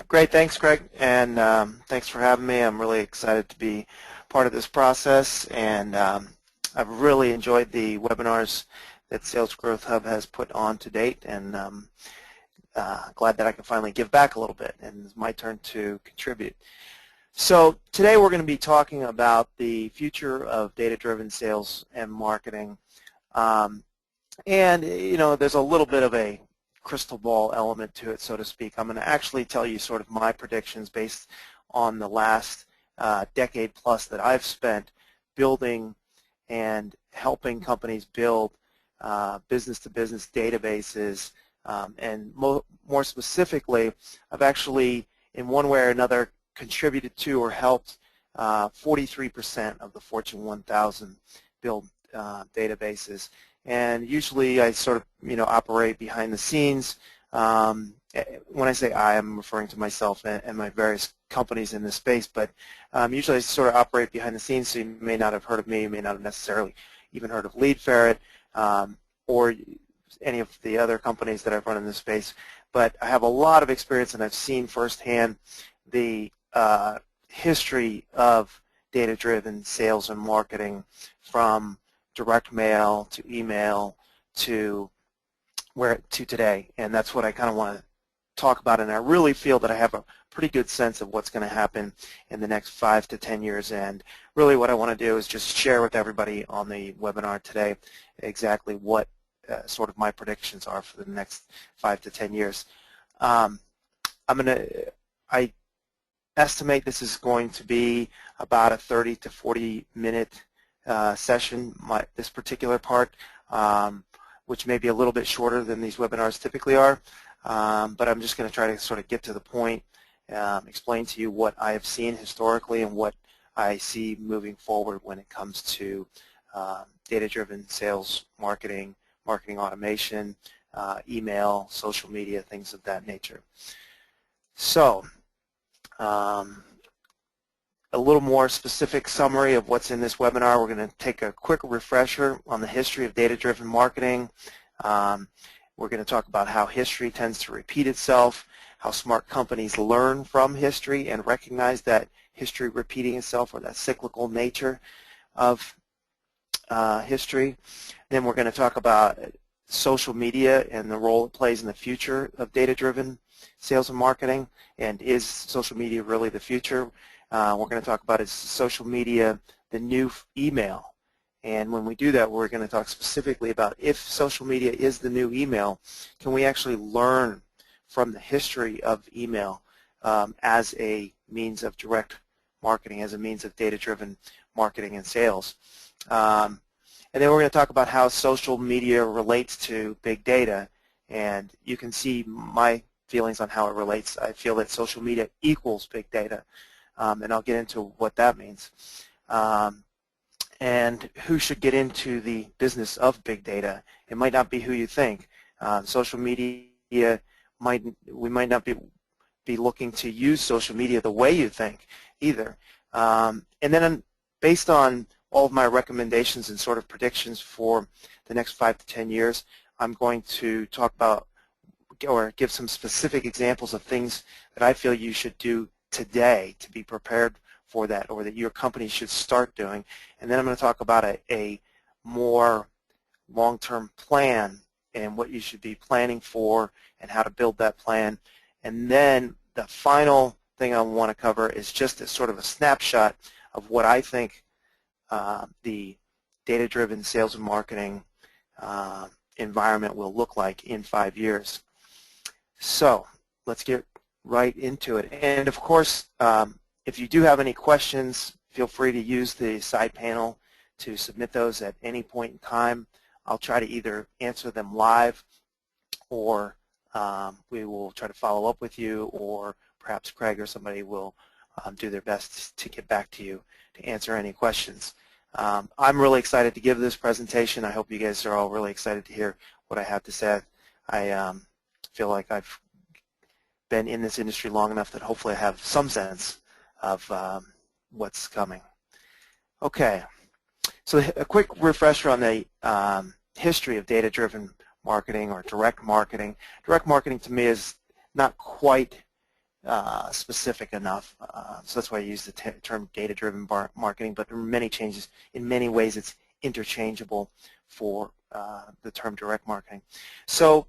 Great, thanks, Greg, and thanks for having me. I'm really excited to be part of this process, and I've really enjoyed the webinars that Sales Growth Hub has put on to date, and glad that I can finally give back a little bit, and it's my turn to contribute. So today we're going to be talking about the future of data-driven sales and marketing, and there's a little bit of a crystal ball element to it, so to speak. I'm going to actually tell you sort of my predictions based on the last decade plus that I've spent building and helping companies build business-to-business databases, and more specifically, I've actually, in one way or another, contributed to or helped 43% of the Fortune 1000 build databases. And usually I sort of, operate behind the scenes. When I say I'm referring to myself and my various companies in this space, but usually I sort of operate behind the scenes, so you may not have heard of me, you may not have necessarily even heard of LeadFerret, or any of the other companies that I've run in this space. But I have a lot of experience, and I've seen firsthand the history of data-driven sales and marketing, from direct mail to email to today, and that's what I kind of want to talk about. And I really feel that I have a pretty good sense of what's going to happen in the next 5 to 10 years. And really, what I want to do is just share with everybody on the webinar today exactly what sort of my predictions are for the next 5 to 10 years. I estimate this is going to be about a 30 to 40 minute session, this particular part, which may be a little bit shorter than these webinars typically are, but I'm just going to try to sort of get to the point, explain to you what I have seen historically and what I see moving forward when it comes to data-driven sales, marketing automation, email, social media, things of that nature. So, a little more specific summary of what's in this webinar. We're going to take a quick refresher on the history of data-driven marketing. We're going to talk about how history tends to repeat itself, how smart companies learn from history and recognize that history repeating itself, or that cyclical nature of history. Then we're going to talk about social media and the role it plays in the future of data-driven sales and marketing, and is social media really the future? We're going to talk about, is social media the new email? And when we do that, we're going to talk specifically about, if social media is the new email, can we actually learn from the history of email as a means of direct marketing, as a means of data-driven marketing and sales? And then we're going to talk about how social media relates to big data, and you can see my feelings on how it relates. I feel that social media equals big data. And I'll get into what that means. And who should get into the business of big data? It might not be who you think. Social media, we might not be looking to use social media the way you think either. And then based on all of my recommendations and sort of predictions for the next 5 to 10 years, I'm going to talk about or give some specific examples of things that I feel you should do today to be prepared for that, or that your company should start doing. And then I'm going to talk about a more long-term plan and what you should be planning for and how to build that plan. And then the final thing I want to cover is just a sort of a snapshot of what I think the data-driven sales and marketing environment will look like in 5 years. So let's get right into it. And of course, if you do have any questions, feel free to use the side panel to submit those at any point in time. I'll try to either answer them live, or we will try to follow up with you, or perhaps Craig or somebody will do their best to get back to you to answer any questions. I'm really excited to give this presentation. I hope you guys are all really excited to hear what I have to say. I feel like I've been in this industry long enough that hopefully I have some sense of what's coming. Okay, so a quick refresher on the history of data-driven marketing or direct marketing. Direct marketing to me is not quite specific enough. So that's why I use the term data-driven marketing, but there are many changes. In many ways, it's interchangeable for the term direct marketing. So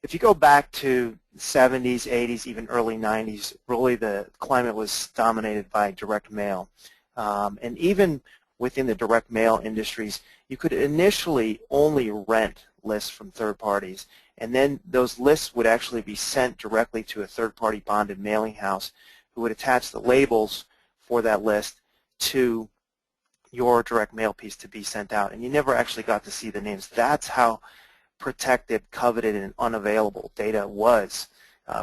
if you go back to 70s, 80s, even early 90s, really the climate was dominated by direct mail. And even within the direct mail industries, you could initially only rent lists from third parties. And then those lists would actually be sent directly to a third-party bonded mailing house who would attach the labels for that list to your direct mail piece to be sent out. And you never actually got to see the names. That's how protected, coveted, and unavailable data was.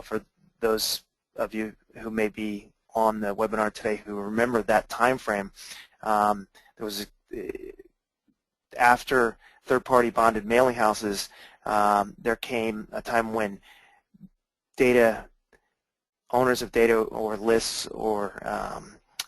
For those of you who may be on the webinar today who remember that time frame, there was after third-party bonded mailing houses, there came a time when owners of data or lists or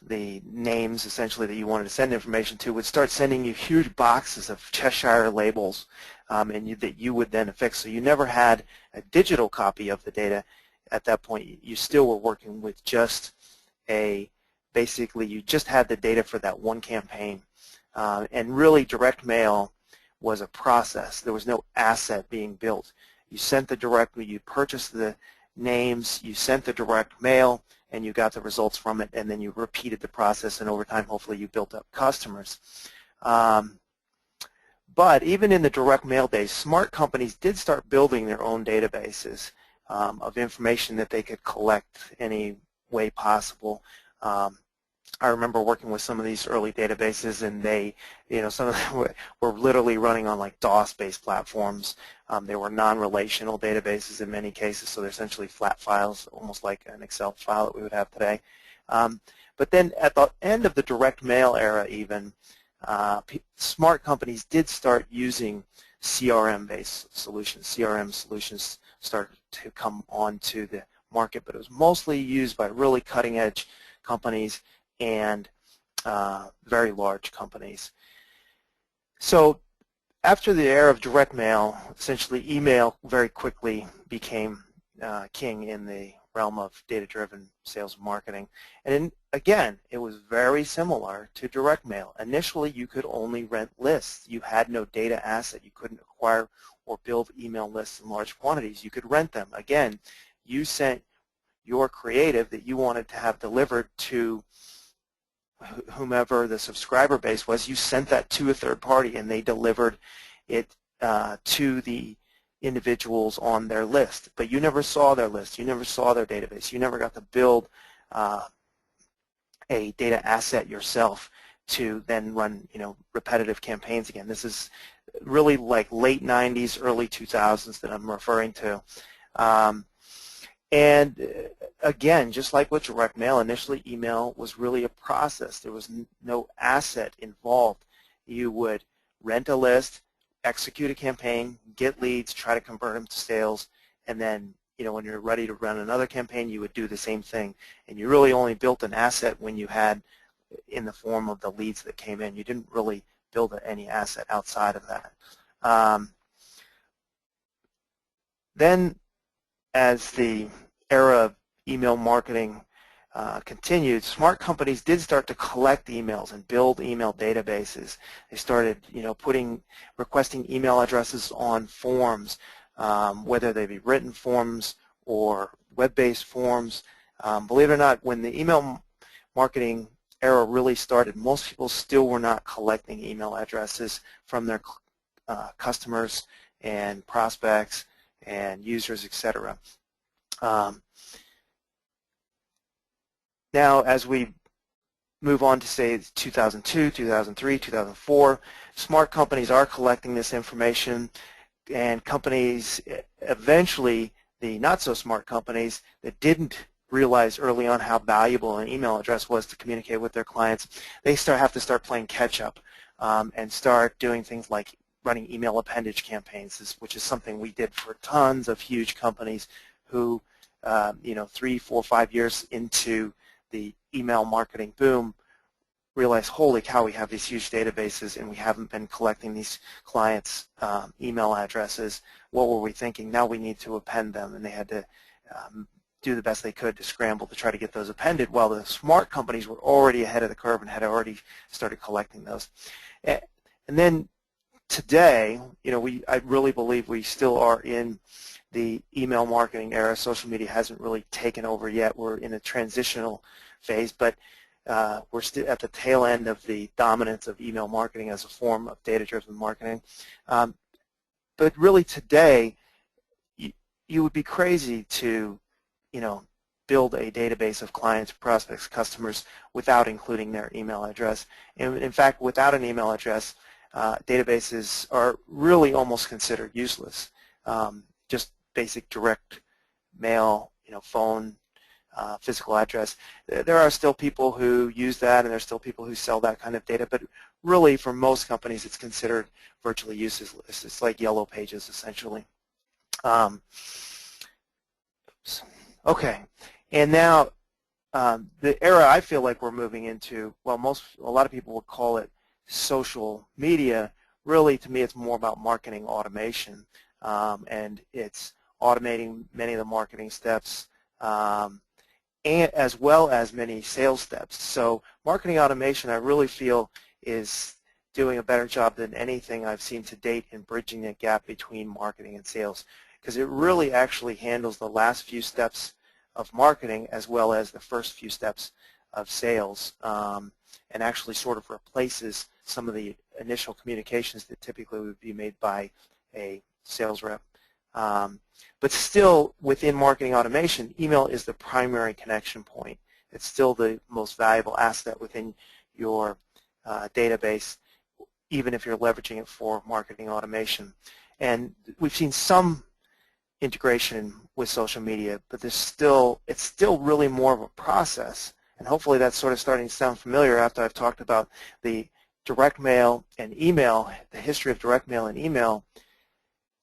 the names essentially that you wanted to send information to would start sending you huge boxes of Cheshire labels that you would then affix. So you never had a digital copy of the data at that point. You still were working with just basically you just had the data for that one campaign. And really direct mail was a process. There was no asset being built. You sent the direct, you purchased the names, you sent the direct mail, and you got the results from it, and then you repeated the process, and over time, hopefully, you built up customers. But even in the direct mail days, smart companies did start building their own databases of information that they could collect any way possible. I remember working with some of these early databases, and they, some of them were literally running on like DOS-based platforms. They were non-relational databases in many cases, so they're essentially flat files, almost like an Excel file that we would have today. But then at the end of the direct mail era even, smart companies did start using CRM-based solutions. CRM solutions started to come onto the market, but it was mostly used by really cutting-edge companies and very large companies. So after the era of direct mail, essentially email very quickly became king in the realm of data-driven sales and marketing. And again, it was very similar to direct mail. Initially, you could only rent lists. You had no data asset. You couldn't acquire or build email lists in large quantities. You could rent them. Again, you sent your creative that you wanted to have delivered to whomever the subscriber base was. You sent that to a third party, and they delivered it to the individuals on their list. But you never saw their list. You never saw their database. You never got to build a data asset yourself to then run, repetitive campaigns again. This is really like late 90s, early 2000s that I'm referring to. And again, just like with direct mail, initially email was really a process. There was no asset involved. You would rent a list, execute a campaign, get leads, try to convert them to sales, and then when you're ready to run another campaign, you would do the same thing. And you really only built an asset when you had in the form of the leads that came in. You didn't really build any asset outside of that. Then as the era of email marketing continued, smart companies did start to collect emails and build email databases. They started, requesting email addresses on forms, whether they be written forms or web-based forms. Believe it or not, when the email marketing era really started, most people still were not collecting email addresses from their customers and prospects and users, etc. Now, as we move on to, say, 2002, 2003, 2004, smart companies are collecting this information, and companies eventually, the not-so-smart companies that didn't realize early on how valuable an email address was to communicate with their clients, they have to start playing catch-up and start doing things like running email appendage campaigns, which is something we did for tons of huge companies who, 3, 4, 5 years into the email marketing boom, realized, holy cow, we have these huge databases and we haven't been collecting these clients' email addresses. What were we thinking? Now we need to append them, and they had to do the best they could to scramble to try to get those appended, while the smart companies were already ahead of the curve and had already started collecting those. And then today, I really believe we still are in the email marketing era. Social media hasn't really taken over yet. We're in a transitional phase, but we're still at the tail end of the dominance of email marketing as a form of data-driven marketing. But really today, you would be crazy to, build a database of clients, prospects, customers without including their email address. And in fact, without an email address, databases are really almost considered useless. Just basic direct mail, phone, physical address. There are still people who use that, and there are still people who sell that kind of data, but really for most companies it's considered virtually useless. It's like yellow pages essentially. Okay, and now the era I feel like we're moving into, well, a lot of people would call it social media. Really, to me, it's more about marketing automation, and it's automating many of the marketing steps, and as well as many sales steps. So marketing automation, I really feel, is doing a better job than anything I've seen to date in bridging the gap between marketing and sales, because it really actually handles the last few steps of marketing as well as the first few steps of sales, and actually sort of replaces some of the initial communications that typically would be made by a sales rep. But still, within marketing automation, email is the primary connection point. It's still the most valuable asset within your database, even if you're leveraging it for marketing automation. And we've seen some integration with social media, but it's still really more of a process. And hopefully that's sort of starting to sound familiar after I've talked about the direct mail and email, the history of direct mail and email.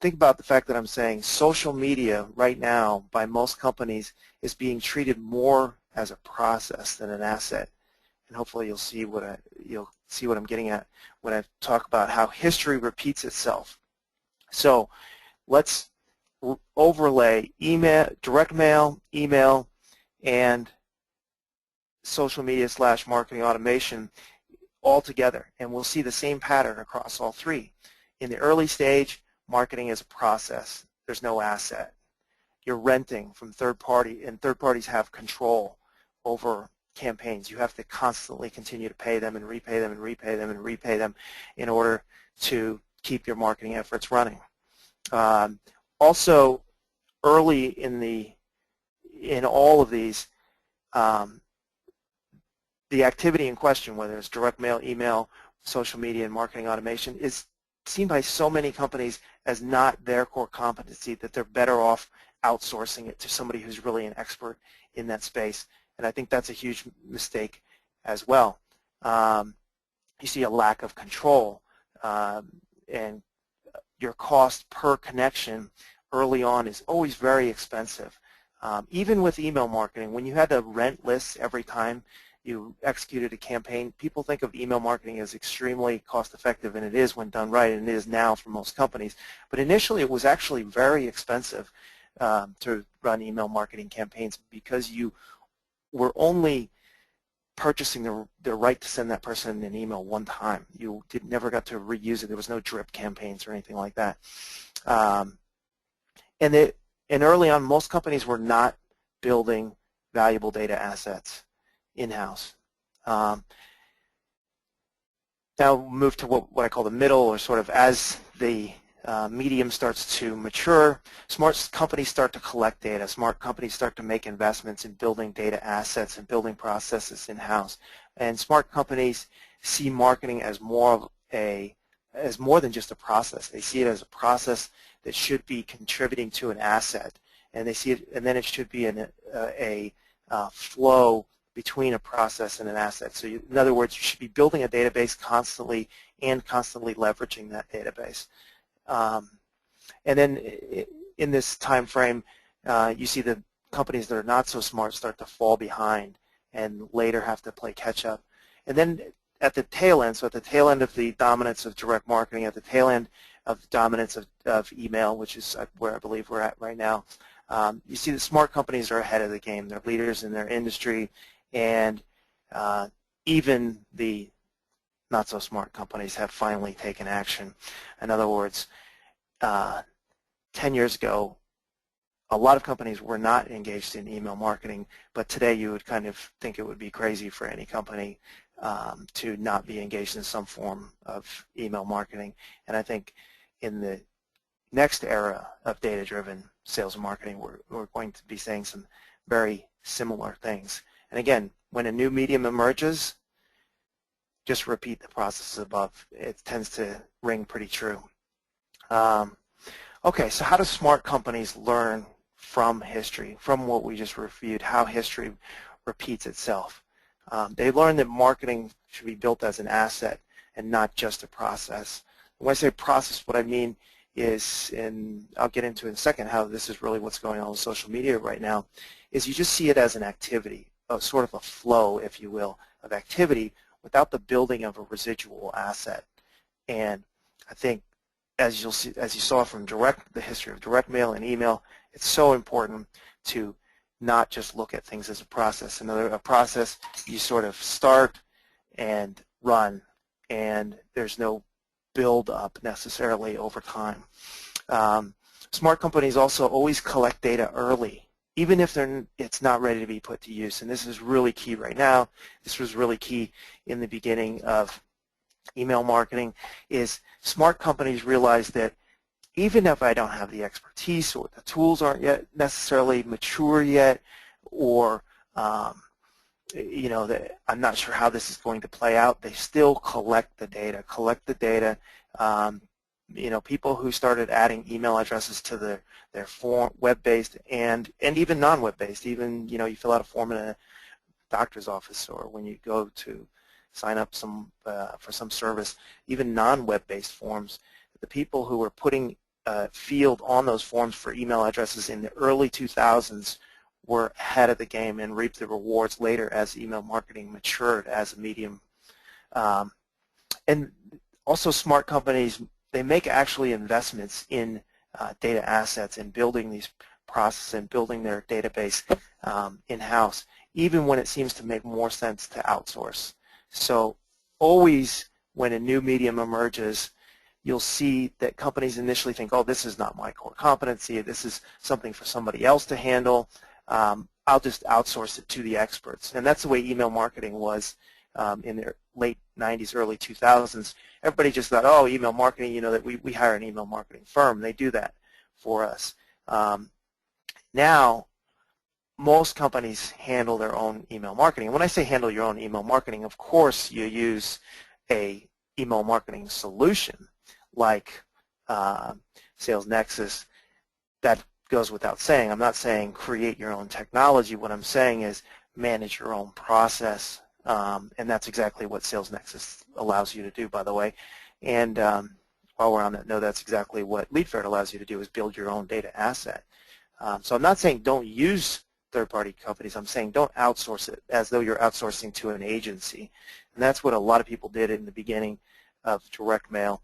Think about the fact that I'm saying social media right now by most companies is being treated more as a process than an asset. And hopefully you'll see what I'm getting at when I talk about how history repeats itself. So let's overlay direct mail, email, and social media / marketing automation all together, and we'll see the same pattern across all three. In the early stage, marketing is a process. There's no asset. You're renting from third party, and third parties have control over campaigns. You have to constantly continue to pay them and repay them and repay them and repay them in order to keep your marketing efforts running. Also, early in all of these, the activity in question, whether it's direct mail, email, social media, and marketing automation, is seen by so many companies as not their core competency that they're better off outsourcing it to somebody who's really an expert in that space. And I think that's a huge mistake as well. You see a lack of control, and your cost per connection early on is always very expensive. Even with email marketing, when you had to rent lists every time you executed a campaign, people think of email marketing as extremely cost-effective, and it is when done right, and it is now for most companies. But initially, it was actually very expensive to run email marketing campaigns because you were only purchasing the right to send that person an email one time. You never got to reuse it. There was no drip campaigns or anything like that. And early on, most companies were not building valuable data assets in-house. Now we'll move to what I call the middle, or sort of as the medium starts to mature, smart companies start to collect data. Smart companies start to make investments in building data assets and building processes in-house. And smart companies see marketing as more than just a process. They see it as a process that should be contributing to an asset, and they see it, and then it should be a flow between a process and an asset. So in other words, you should be building a database constantly and constantly leveraging that database. And then in this time frame, you see the companies that are not so smart start to fall behind and later have to play catch up. And then at the tail end, so at the tail end of the dominance of direct marketing, at the tail end of the dominance of email, which is where I believe we're at right now, You see that smart companies are ahead of the game. They're leaders in their industry, and even the not so smart companies have finally taken action. In other words, 10 years ago, a lot of companies were not engaged in email marketing, but today you would kind of think it would be crazy for any company to not be engaged in some form of email marketing. And I think in the next era of data-driven sales and marketing, we're going to be saying some very similar things. And again, when a new medium emerges, just repeat the process above. It tends to ring pretty true. Okay, so how do smart companies learn from history, from what we just reviewed, how history repeats itself? They learn that marketing should be built as an asset and not just a process. When I say process, what I mean is, and I'll get into in a second how this is really what's going on with social media right now, is you just see it as an activity, sort of a flow, if you will, of activity without the building of a residual asset. And I think, as you saw from the history of direct mail and email, it's so important to not just look at things as a process. A process, you sort of start and run, and there's no build up necessarily over time. Smart companies also always collect data early, even if it's not ready to be put to use. And this is really key right now. This was really key in the beginning of email marketing, is smart companies realize that even if I don't have the expertise or the tools aren't yet necessarily mature yet, or you know, that I'm not sure how this is going to play out, they still collect the data. You know, people who started adding email addresses to their form, web-based and even non-web-based, even, you know, you fill out a form in a doctor's office or when you go to sign up for some service, even non-web-based forms, the people who were putting field on those forms for email addresses in the early 2000s were ahead of the game and reaped the rewards later as email marketing matured as a medium. And also smart companies, they make actually investments in data assets and building these processes and building their database in-house, even when it seems to make more sense to outsource. So always when a new medium emerges, you'll see that companies initially think, oh, this is not my core competency, this is something for somebody else to handle, I'll just outsource it to the experts. And that's the way email marketing was in the late 90s, early 2000s. Everybody just thought, oh, email marketing, you know, that we hire an email marketing firm, they do that for us. Now, most companies handle their own email marketing. And when I say handle your own email marketing, of course you use a email marketing solution like SalesNexus. That goes without saying. I'm not saying create your own technology. What I'm saying is manage your own process, and that's exactly what SalesNexus allows you to do, by the way. And while we're on that note, that's exactly what LeadFerret allows you to do, is build your own data asset. So I'm not saying don't use third-party companies. I'm saying don't outsource it as though you're outsourcing to an agency. And that's what a lot of people did in the beginning of direct mail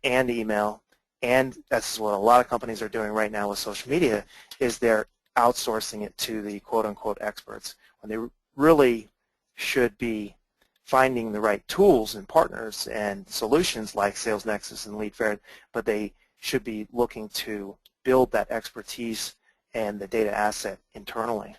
and email, and that's what a lot of companies are doing right now with social media, is they're outsourcing it to the quote-unquote experts when they really should be finding the right tools and partners and solutions like SalesNexus and LeadFerret, but they should be looking to build that expertise and the data asset internally.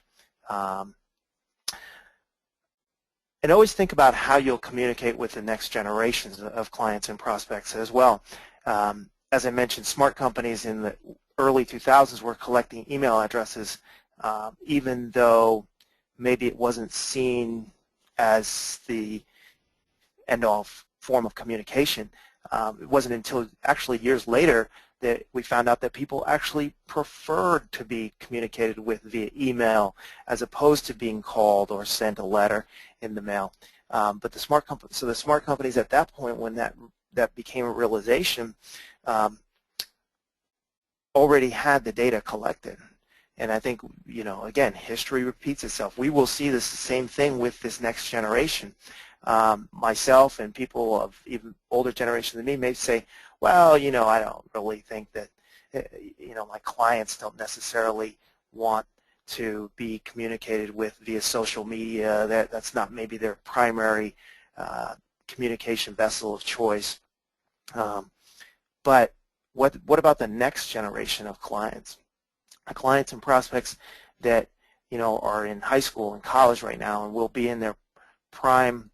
And always think about how you'll communicate with the next generations of clients and prospects as well. As I mentioned, smart companies in the early 2000s were collecting email addresses, even though maybe it wasn't seen as the end-all form of communication. It wasn't until actually years later that we found out that people actually preferred to be communicated with via email as opposed to being called or sent a letter in the mail. But the smart companies at that point, when that became a realization, already had the data collected. And I think, you know, again, history repeats itself. We will see this same thing with this next generation. Myself and people of even older generation than me may say, well, you know, I don't really think that, my clients don't necessarily want to be communicated with via social media. That's not maybe their primary communication vessel of choice. But what about the next generation of clients? Clients and prospects that are in high school and college right now and will be in their prime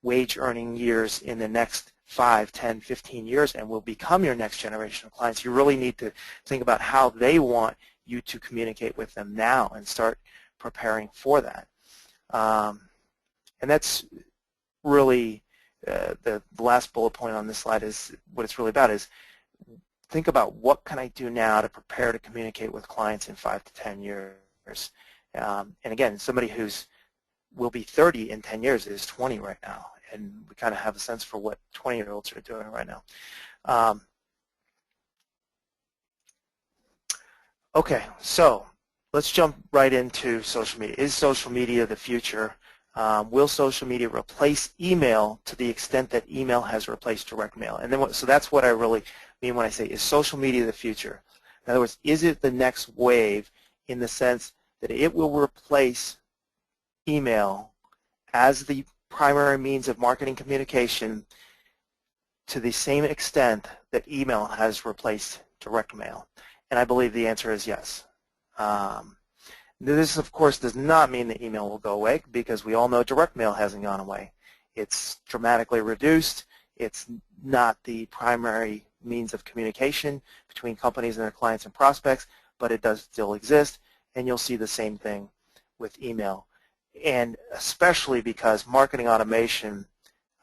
wage earning years in the next 5, 10, 15 years and will become your next generation of clients. You really need to think about how they want you to communicate with them now and start preparing for that. And that's really the last bullet point on this slide is what it's really about is think about what can I do now to prepare to communicate with clients in 5 to 10 years. And again, somebody who's will be 30 in 10 years is 20 right now, and we kind of have a sense for what 20-year-olds are doing right now. Okay, so let's jump right into social media. Is social media the future? Will social media replace email to the extent that email has replaced direct mail? And then, so that's what I really mean when I say, is social media the future? In other words, is it the next wave in the sense that it will replace email as the primary means of marketing communication to the same extent that email has replaced direct mail? And I believe the answer is yes. This, of course, does not mean that email will go away, because we all know direct mail hasn't gone away. It's dramatically reduced. It's not the primary means of communication between companies and their clients and prospects, but it does still exist, and you'll see the same thing with email. And especially because marketing automation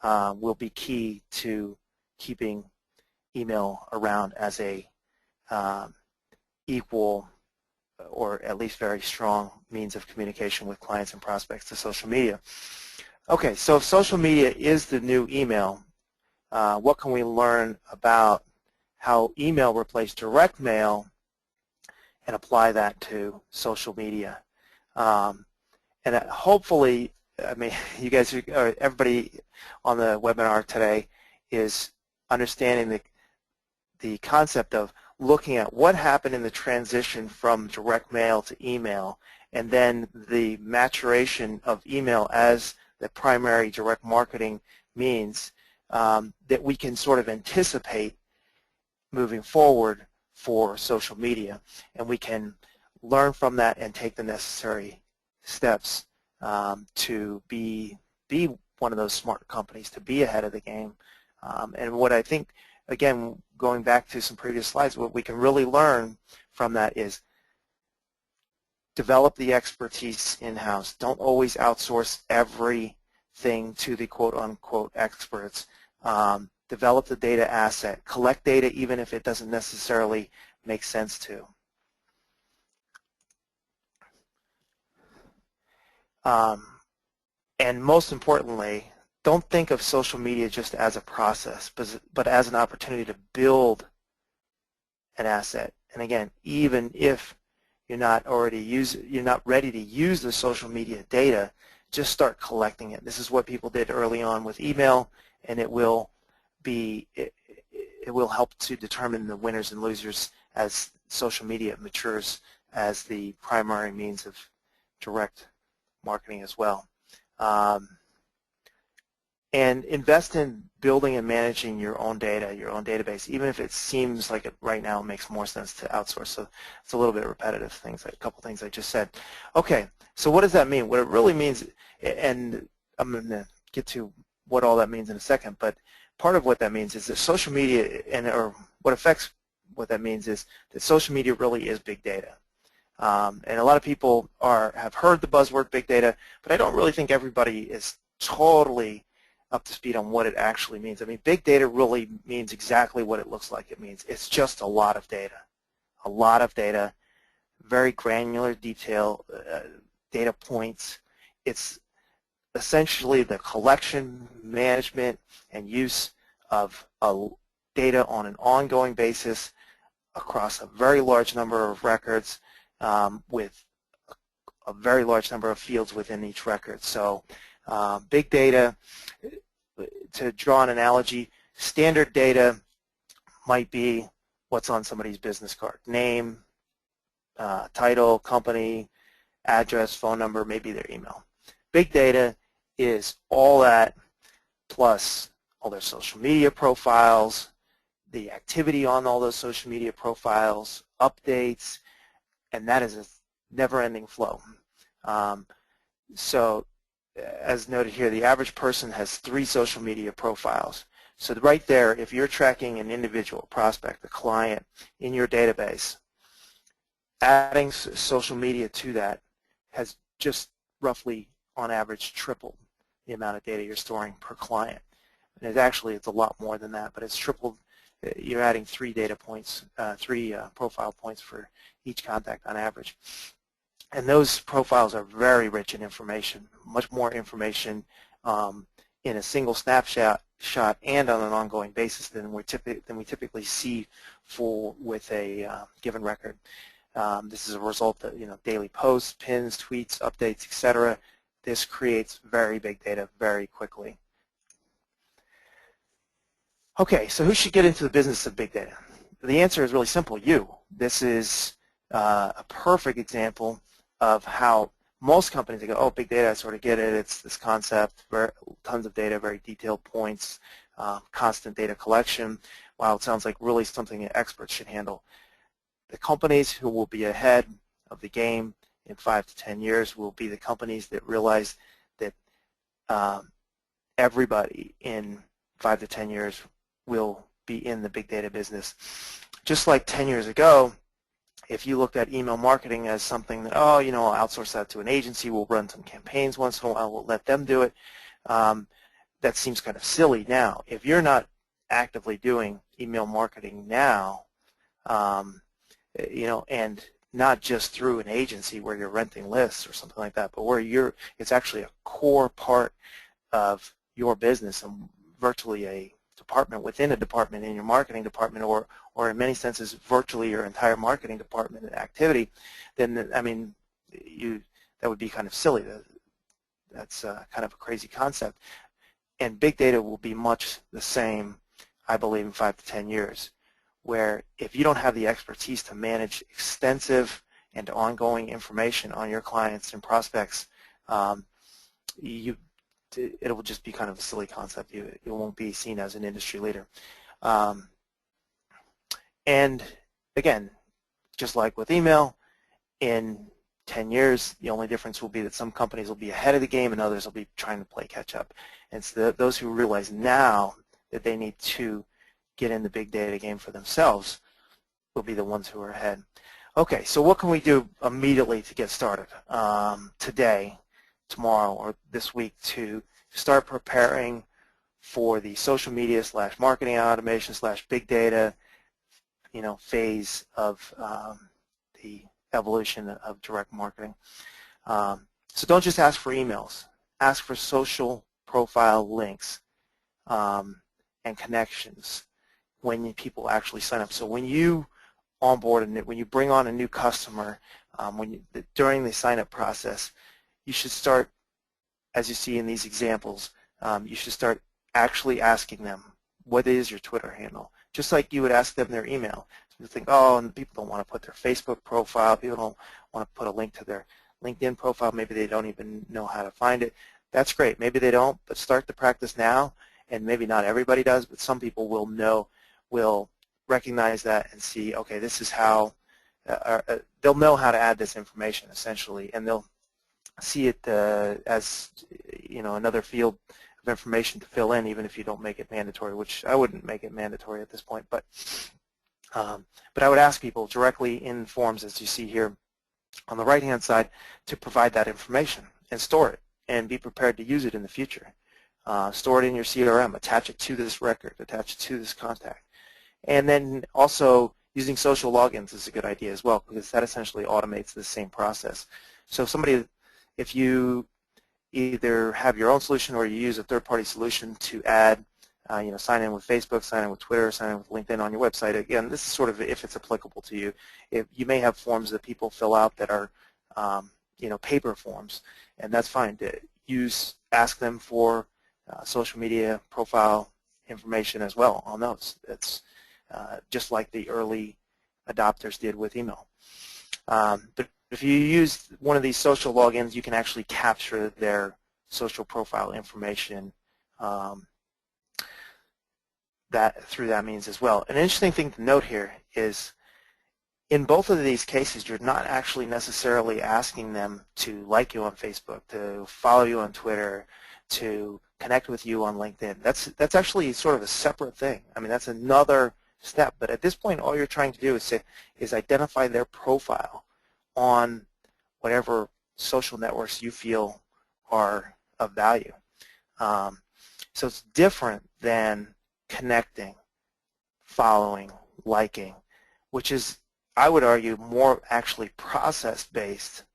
will be key to keeping email around as a equal or at least very strong means of communication with clients and prospects to social media. Okay, so if social media is the new email, what can we learn about how email replaced direct mail and apply that to social media? And hopefully, I mean, you guys, everybody on the webinar today is understanding the concept of looking at what happened in the transition from direct mail to email, and then the maturation of email as the primary direct marketing means that we can sort of anticipate moving forward for social media. And we can learn from that and take the necessary steps to be one of those smart companies, to be ahead of the game. And what I think, again, going back to some previous slides, what we can really learn from that is develop the expertise in-house. Don't always outsource everything to the quote-unquote experts. Develop the data asset. Collect data even if it doesn't necessarily make sense to. And most importantly, don't think of social media just as a process, but as an opportunity to build an asset. And again, even if you're not ready to use the social media data, just start collecting it. This is what people did early on with email, and it will help to determine the winners and losers as social media matures as the primary means of direct marketing as well. And invest in building and managing your own data, your own database, even if it seems like it right now makes more sense to outsource. So it's a little bit repetitive things, like a couple things I just said. Okay, so what does that mean? What it really means, and I'm going to get to what all that means in a second, but part of what that means is that social media, or what affects what that means is that social media really is big data. And a lot of people have heard the buzzword big data, but I don't really think everybody is totally up to speed on what it actually means. I mean, big data really means exactly what it looks like it means. It's just a lot of data, very granular detail, data points. It's essentially the collection, management, and use of data on an ongoing basis across a very large number of records with a very large number of fields within each record. So big data, to draw an analogy, standard data might be what's on somebody's business card: name, title, company, address, phone number, maybe their email. Big data is all that plus all their social media profiles, the activity on all those social media profiles, updates, and that is a never-ending flow. So as noted here, the average person has 3 social media profiles. So right there, if you're tracking an individual prospect, a client in your database, adding social media to that has just roughly, on average, tripled the amount of data you're storing per client. And it's a lot more than that, but it's tripled. You're adding 3 data points, 3 profile points for each contact on average. And those profiles are very rich in information, much more information in a single snapshot and on an ongoing basis than we typically see with a given record. This is a result of daily posts, pins, tweets, updates, etc. This creates very big data very quickly. Okay, so who should get into the business of big data? The answer is really simple: you. This is a perfect example of how most companies, they go, oh, big data, I sort of get it. It's this concept, tons of data, very detailed points, constant data collection. Wow, it sounds like really something that experts should handle. The companies who will be ahead of the game in 5 to 10 years will be the companies that realize that everybody in 5 to 10 years will be in the big data business. Just like 10 years ago, if you looked at email marketing as something that, oh, I'll outsource that to an agency, we'll run some campaigns once in a while, we'll let them do it, that seems kind of silly now. If you're not actively doing email marketing now, and not just through an agency where you're renting lists or something like that, but where it's actually a core part of your business and virtually a department within a department in your marketing department, or in many senses virtually your entire marketing department and activity, then I mean, that would be kind of silly. That's kind of a crazy concept. And big data will be much the same, I believe, in 5 to 10 years, where if you don't have the expertise to manage extensive and ongoing information on your clients and prospects, it will just be kind of a silly concept. You won't be seen as an industry leader. And again, just like with email, in 10 years, the only difference will be that some companies will be ahead of the game and others will be trying to play catch up. And so those who realize now that they need to get in the big data game for themselves will be the ones who are ahead. Okay, so what can we do immediately to get started today, tomorrow, or this week to start preparing for the social media / marketing automation / big data phase of the evolution of direct marketing? So don't just ask for emails. Ask for social profile links and connections when people actually sign up. So when you onboard and when you bring on a new customer, during the sign-up process, you should start, as you see in these examples, you should start actually asking them, what is your Twitter handle? Just like you would ask them their email. So you think, oh, and people don't want to put their Facebook profile, people don't want to put a link to their LinkedIn profile, maybe they don't even know how to find it. That's great. Maybe they don't, but start the practice now, and maybe not everybody does, but some people will recognize that and see, okay, this is how, they'll know how to add this information essentially, and they'll see it as another field of information to fill in, even if you don't make it mandatory, which I wouldn't make it mandatory at this point, but I would ask people directly in forms, as you see here on the right-hand side, to provide that information and store it and be prepared to use it in the future. Store it in your CRM, attach it to this record, attach it to this contact. And then also using social logins is a good idea as well, because that essentially automates the same process. So if you either have your own solution or you use a third-party solution to add, sign in with Facebook, sign in with Twitter, sign in with LinkedIn on your website, again, this is sort of if it's applicable to you. You may have forms that people fill out that are, paper forms, and that's fine. Ask them for social media profile information as well on those. just like the early adopters did with email. But if you use one of these social logins, you can actually capture their social profile information through that means as well. An interesting thing to note here is in both of these cases, you're not actually necessarily asking them to like you on Facebook, to follow you on Twitter, to connect with you on LinkedIn. That's actually sort of a separate thing. I mean, that's another step. But at this point, all you're trying to do is identify their profile on whatever social networks you feel are of value. So it's different than connecting, following, liking, which is, I would argue, more actually process-based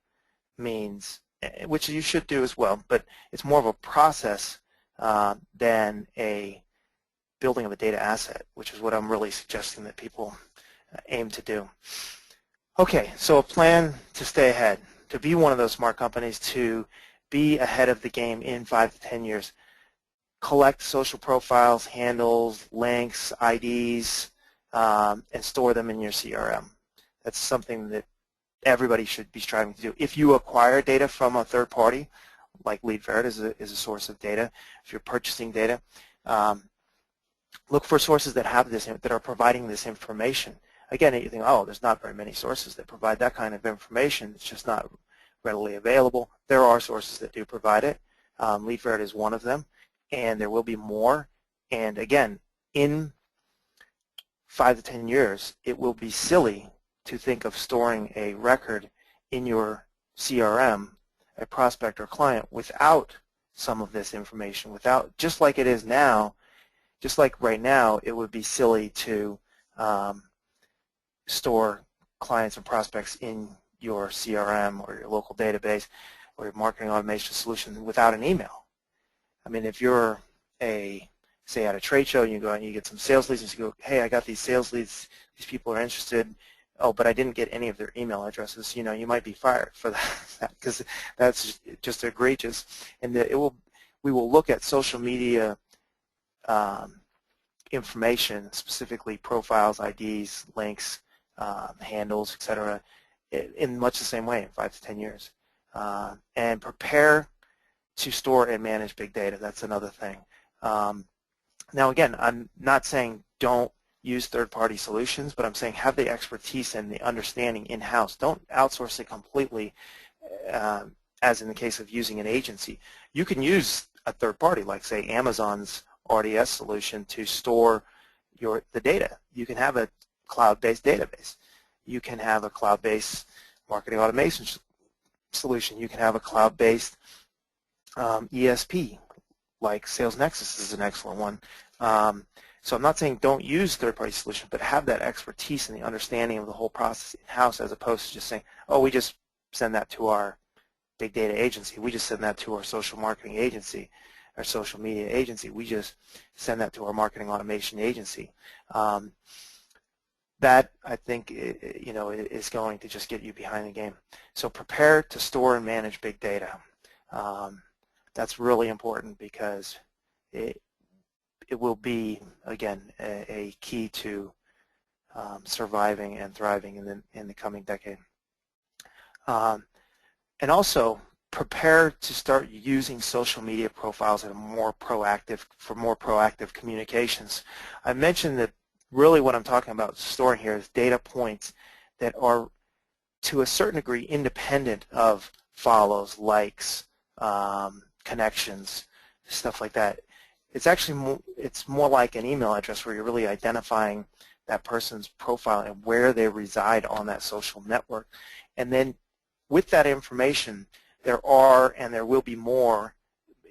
means, which you should do as well, but it's more of a process than a building of a data asset, which is what I'm really suggesting that people aim to do. Okay, so a plan to stay ahead, to be one of those smart companies, to be ahead of the game in 5 to 10 years. Collect social profiles, handles, links, IDs, and store them in your CRM. That's something that everybody should be striving to do. If you acquire data from a third party, like LeadVert is a source of data, if you're purchasing data, look for sources that have this, that are providing this information. Again, you think, oh, there's not very many sources that provide that kind of information. It's just not readily available. There are sources that do provide it. LeadVert is one of them, and there will be more. And again, in 5 to 10 years, it will be silly to think of storing a record in your CRM, a prospect or client, without some of this information, without, just like it is now, just like right now, it would be silly to store clients and prospects in your CRM or your local database or your marketing automation solution without an email. I mean, if you're say at a trade show and you go and you get some sales leads and you go, hey, I got these sales leads, these people are interested, oh, but I didn't get any of their email addresses, you know, you might be fired for that because that's just egregious. And we will look at social media information, specifically profiles, IDs, links, handles, etc., in much the same way in 5 to 10 years. And prepare to store and manage big data. That's another thing. Now, again, I'm not saying don't use third-party solutions, but I'm saying have the expertise and the understanding in-house. Don't outsource it completely, as in the case of using an agency. You can use a third party, like, say, Amazon's RDS solution to store the data. You can have a cloud-based database. You can have a cloud-based marketing automation solution. You can have a cloud-based ESP, like SalesNexus is an excellent one. So I'm not saying don't use third-party solutions, but have that expertise and the understanding of the whole process in-house, as opposed to just saying, oh, we just send that to our big data agency. We just send that to our social marketing agency, our social media agency. We just send that to our marketing automation agency. That, I think, you know, is going to just get you behind the game. So prepare to store and manage big data. That's really important because it will be, again, a key to surviving and thriving in the coming decade. And also prepare to start using social media profiles for more proactive communications. I mentioned that really what I'm talking about storing here is data points that are to a certain degree independent of follows, likes, connections, stuff like that. It's actually it's more like an email address where you're really identifying that person's profile and where they reside on that social network. And then with that information, there are, and there will be more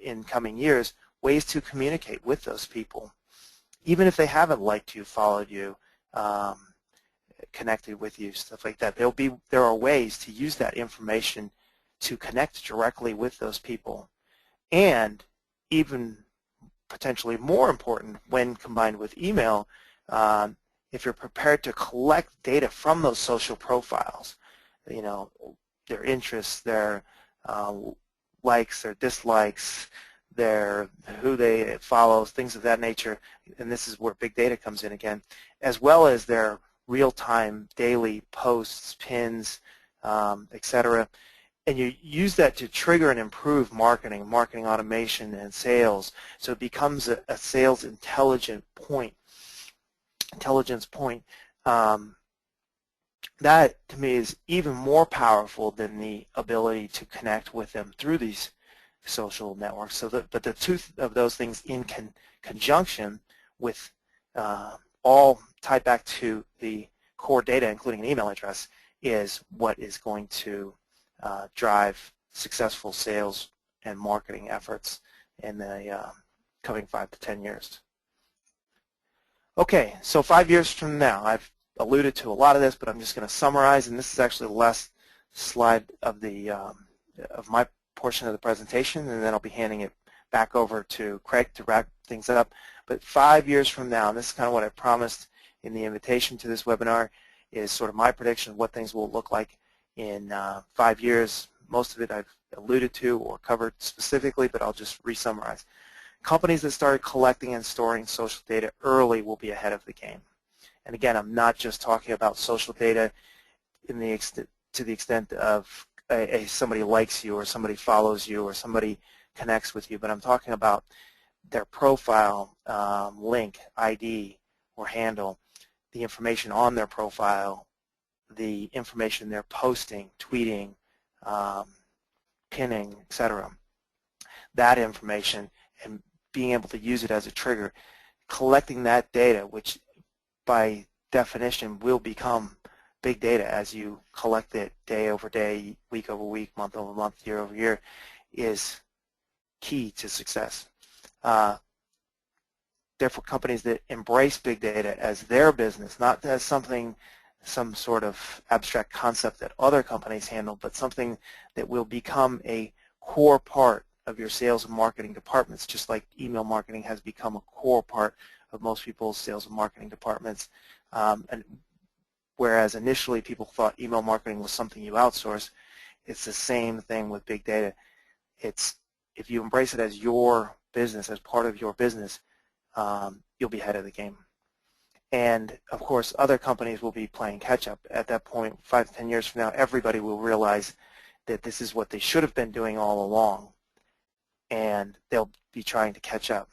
in coming years, ways to communicate with those people. Even if they haven't liked you, followed you, connected with you, stuff like that. There are ways to use that information to connect directly with those people. And even potentially more important when combined with email, if you're prepared to collect data from those social profiles, you know, their interests, their likes, their dislikes, who they follow, things of that nature, and this is where big data comes in again, as well as their real-time daily posts, pins, etc. And you use that to trigger and improve marketing automation, and sales. So it becomes a sales intelligence point. That, to me, is even more powerful than the ability to connect with them through these social networks. But the two of those things in conjunction with all tied back to the core data, including an email address, is what is going to drive successful sales and marketing efforts in the coming 5 to 10 years. Okay, so 5 years from now, I've alluded to a lot of this, but I'm just going to summarize, and this is actually the last slide of the of my portion of the presentation, and then I'll be handing it back over to Craig to wrap things up. But 5 years from now, and this is kind of what I promised in the invitation to this webinar, is sort of my prediction of what things will look like in 5 years. Most of it I've alluded to or covered specifically, but I'll just re-summarize. Companies that started collecting and storing social data early will be ahead of the game. And again, I'm not just talking about social data in the to the extent of somebody likes you or somebody follows you or somebody connects with you, but I'm talking about their profile, link, ID, or handle, the information on their profile, the information they're posting, tweeting, pinning, etc. That information, and being able to use it as a trigger, collecting that data, which by definition will become big data as you collect it day over day, week over week, month over month, year over year, is key to success. Therefore, companies that embrace big data as their business, not as some sort of abstract concept that other companies handle, but something that will become a core part of your sales and marketing departments, just like email marketing has become a core part of most people's sales and marketing departments. And whereas initially people thought email marketing was something you outsource, it's the same thing with big data. It's, if you embrace it as your business, as part of your business, you'll be ahead of the game. And of course, other companies will be playing catch up. At that point, 5 to 10 years from now, everybody will realize that this is what they should have been doing all along, and they'll be trying to catch up.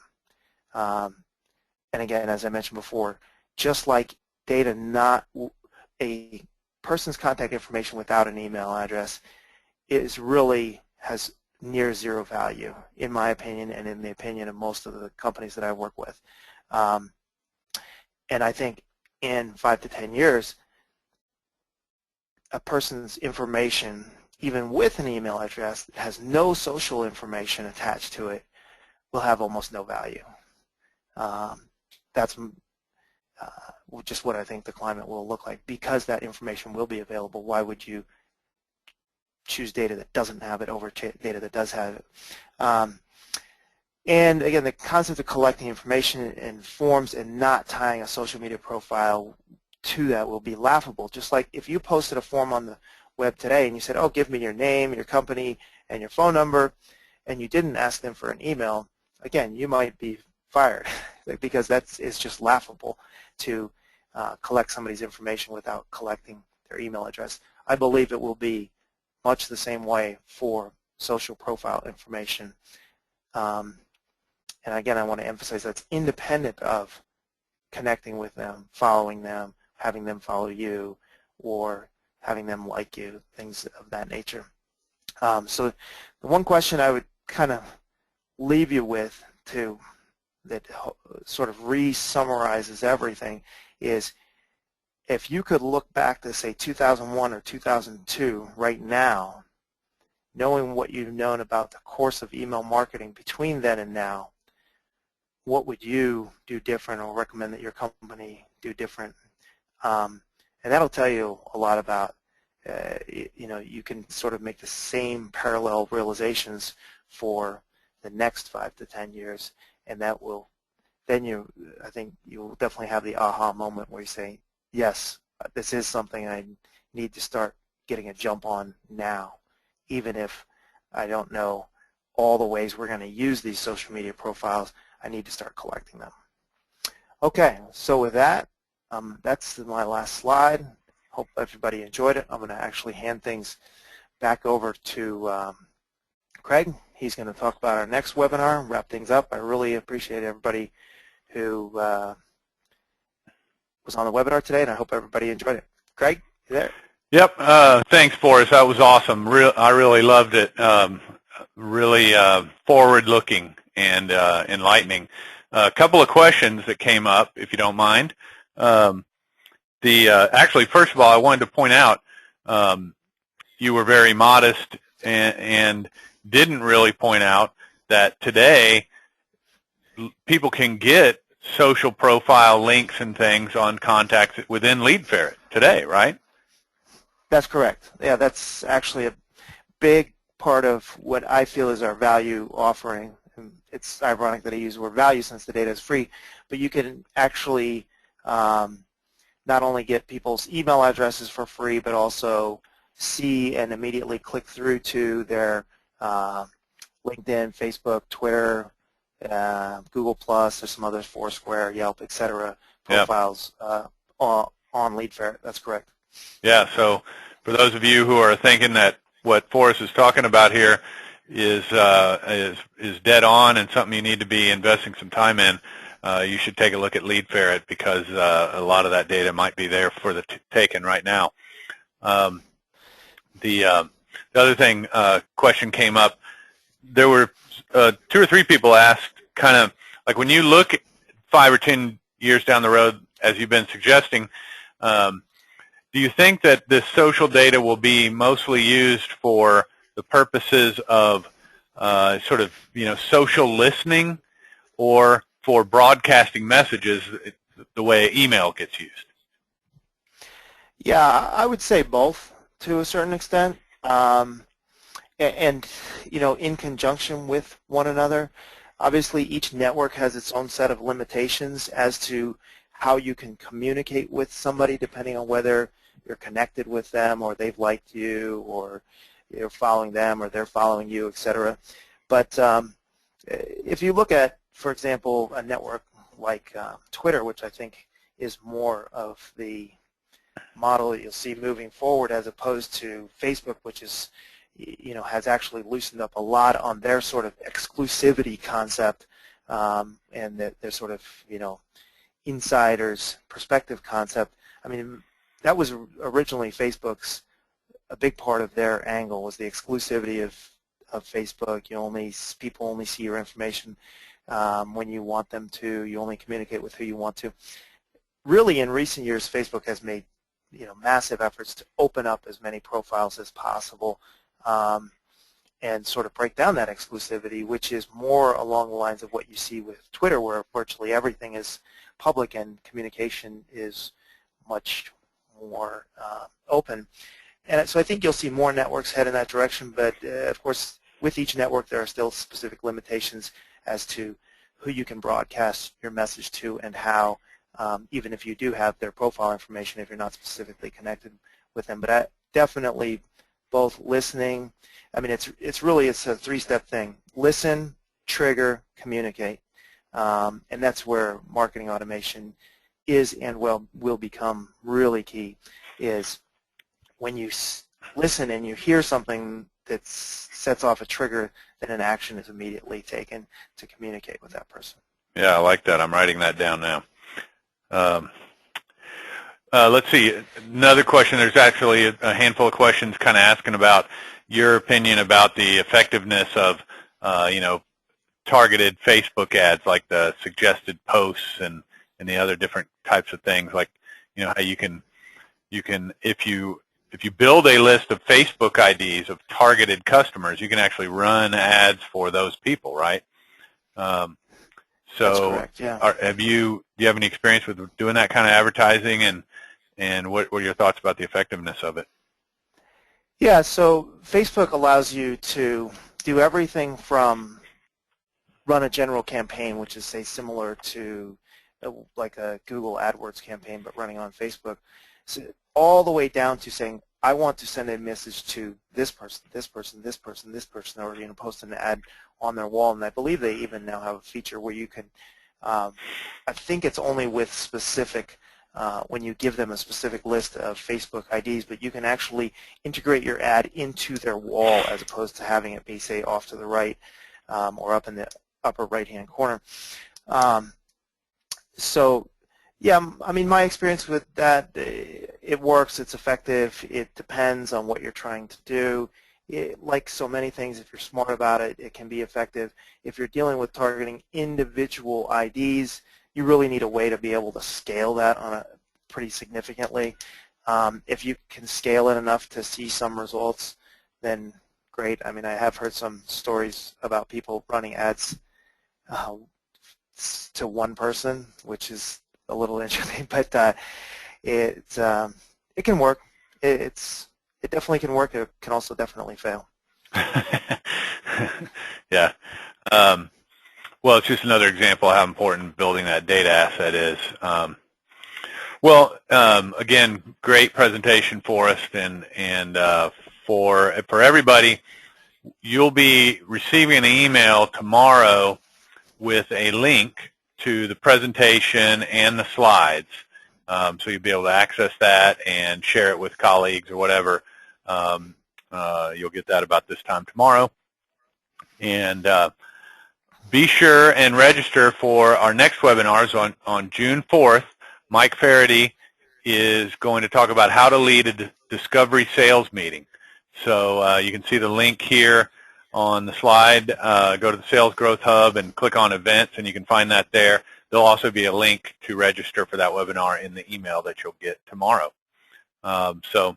And again, as I mentioned before, just like data, not a person's contact information without an email address has near zero value, in my opinion, and in the opinion of most of the companies that I work with. And I think in 5 to 10 years, a person's information, even with an email address that has no social information attached to it, will have almost no value. That's just what I think the climate will look like. Because that information will be available, why would you choose data that doesn't have it over data that does have it? And again, the concept of collecting information in forms and not tying a social media profile to that will be laughable. Just like if you posted a form on the web today and you said, oh, give me your name, your company, and your phone number, and you didn't ask them for an email, again, you might be fired because it's just laughable to collect somebody's information without collecting their email address. I believe it will be much the same way for social profile information. And again, I want to emphasize that's independent of connecting with them, following them, having them follow you, or having them like you, things of that nature. So the one question I would kind of leave you with that sort of re-summarizes everything is, if you could look back to, say, 2001 or 2002 right now, knowing what you've known about the course of email marketing between then and now, what would you do different or recommend that your company do different? And that'll tell you a lot about, you can sort of make the same parallel realizations for the next 5 to 10 years, and that will, then I think you'll definitely have the aha moment where you say, yes, this is something I need to start getting a jump on now, even if I don't know all the ways we're going to use these social media profiles, I need to start collecting them. Okay, so with that, that's my last slide. Hope everybody enjoyed it. I'm going to actually hand things back over to Craig. He's going to talk about our next webinar, wrap things up. I really appreciate everybody who was on the webinar today, and I hope everybody enjoyed it. Craig, you there? Yep. Thanks, Boris. That was awesome. I really loved it. Really forward-looking and enlightening. A couple of questions that came up, if you don't mind. Actually, first of all, I wanted to point out you were very modest and didn't really point out that today people can get social profile links and things on contacts within LeadFerret today, right? That's correct. Yeah, that's actually a big part of what I feel is our value offering. And it's ironic that I use the word value since the data is free, but you can actually not only get people's email addresses for free, but also see and immediately click through to their LinkedIn, Facebook, Twitter, Google+, there's some others, Foursquare, Yelp, etc. profiles on LeadFerret. That's correct. Yeah, so for those of you who are thinking that what Forrest is talking about here is dead on and something you need to be investing some time in, you should take a look at LeadFerret because a lot of that data might be there for the taking right now. The other thing, question came up. There were 2 or 3 people asked, kind of like when you look 5 or 10 years down the road, as you've been suggesting, do you think that this social data will be mostly used for the purposes of sort of, social listening, or for broadcasting messages the way email gets used? Yeah, I would say both to a certain extent, and in conjunction with one another. Obviously, each network has its own set of limitations as to how you can communicate with somebody, depending on whether you're connected with them or they've liked you or you're following them or they're following you, etc. But if you look at, for example, a network like Twitter, which I think is more of the model that you'll see moving forward, as opposed to Facebook, which is, has actually loosened up a lot on their sort of exclusivity concept and their sort of, insider's perspective concept. I mean, that was originally Facebook's, a big part of their angle was the exclusivity of Facebook. People only see your information when you want them to. You only communicate with who you want to. Really, in recent years, Facebook has made massive efforts to open up as many profiles as possible and sort of break down that exclusivity, which is more along the lines of what you see with Twitter, where virtually everything is public and communication is much more open. And so I think you'll see more networks head in that direction, but of course with each network there are still specific limitations as to who you can broadcast your message to and how, even if you do have their profile information if you're not specifically connected with them. But definitely both listening, I mean it's a 3-step thing. Listen, trigger, communicate. And that's where marketing automation is and will become really key, is when you listen and you hear something that sets off a trigger, then an action is immediately taken to communicate with that person. Yeah, I like that. I'm writing that down now. Let's see, another question. There's actually a handful of questions kind of asking about your opinion about the effectiveness of, targeted Facebook ads, like the suggested posts and the other different types of things, like, how you can if you build a list of Facebook IDs of targeted customers, you can actually run ads for those people, right? So that's correct, yeah. do you have any experience with doing that kind of advertising, and what are your thoughts about the effectiveness of it? Yeah, so Facebook allows you to do everything from run a general campaign, which is, say, similar to like a Google AdWords campaign, but running on Facebook, so all the way down to saying, I want to send a message to this person, this person, this person, this person, or post an ad on their wall. And I believe they even now have a feature where you can, I think it's only with specific, when you give them a specific list of Facebook IDs, but you can actually integrate your ad into their wall as opposed to having it be, say, off to the right or up in the upper right-hand corner. So, yeah, I mean, my experience with that, it works, it's effective, it depends on what you're trying to do. Like so many things, if you're smart about it, it can be effective. If you're dealing with targeting individual IDs, you really need a way to be able to scale that on a pretty significantly. If you can scale it enough to see some results, then great. I mean, I have heard some stories about people running ads to one person, which is a little interesting, but it can work. It definitely can work. It can also definitely fail. Yeah. Well, it's just another example of how important building that data asset is. Well, again, great presentation, Forrest, and for everybody, you'll be receiving an email tomorrow with a link to the presentation and the slides. So you'll be able to access that and share it with colleagues or whatever. You'll get that about this time tomorrow. And be sure and register for our next webinars on June 4th. Mike Faraday is going to talk about how to lead a discovery sales meeting. So you can see the link here on the slide. Go to the Sales Growth Hub and click on events, and you can find that there. There'll also be a link to register for that webinar in the email that you'll get tomorrow. So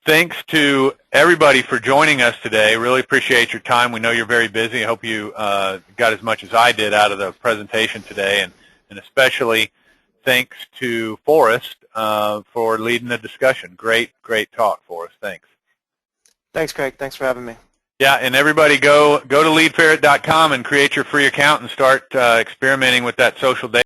thanks to everybody for joining us today. Really appreciate your time. We know you're very busy. I hope you got as much as I did out of the presentation today, and especially thanks to Forrest for leading the discussion. Great talk, Forrest. Thanks. Thanks, Craig. Thanks for having me. Yeah, and everybody go to leadferret.com and create your free account and start experimenting with that social data.